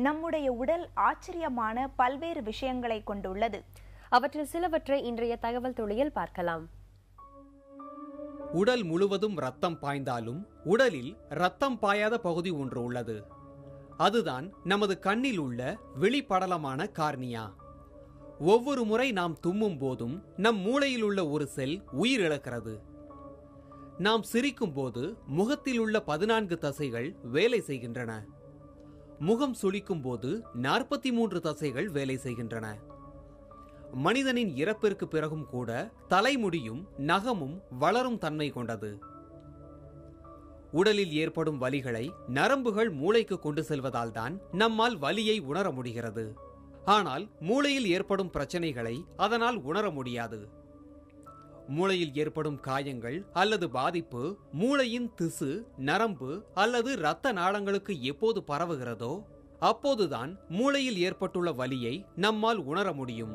நம்முடைய உடல் ஆச்சரியமான பல்வேறு விஷயங்களை கொண்டுள்ளது. அவற்றில் சிலவற்றை இன்றைய தகவல் துளியில் பார்க்கலாம். உடல் முழுவதும் ரத்தம் பாய்ந்தாலும் உடலில் ரத்தம் பாயாத பகுதி ஒன்று உள்ளது. அதுதான் நமது கண்ணில் உள்ள வெளிப்படலமான கார்னியா. ஒவ்வொரு முறை நாம் தும்மும் போதும் நம் மூளையில் உள்ள ஒரு செல் உயிரிழக்கிறது. நாம் சிரிக்கும் போது முகத்தில் உள்ள 14 தசைகள் வேலை செய்கின்றன. முகம் சுளிக்கும் போது 43 தசைகள் வேலை செய்கின்றன. மனிதனின் இறப்பிற்கு பிறகும் கூட தலைமுடியும் நகமும் வளரும் தன்மை கொண்டது. உடலில் ஏற்படும் வலிகளை நரம்புகள் மூளைக்கு கொண்டு செல்வதால் தான் நம்மால் வலியை உணர முடிகிறது. ஆனால் மூளையில் ஏற்படும் பிரச்சனைகளை அதனால் உணர முடியாது. மூளையில் ஏற்படும் காயங்கள் அல்லது பாதிப்பு மூளையின் திசு, நரம்பு அல்லது இரத்த நாளங்களுக்கு எப்போது பரவுகிறதோ அப்போதுதான் மூளையில் ஏற்பட்டுள்ள வலியை நம்மால் உணர முடியும்.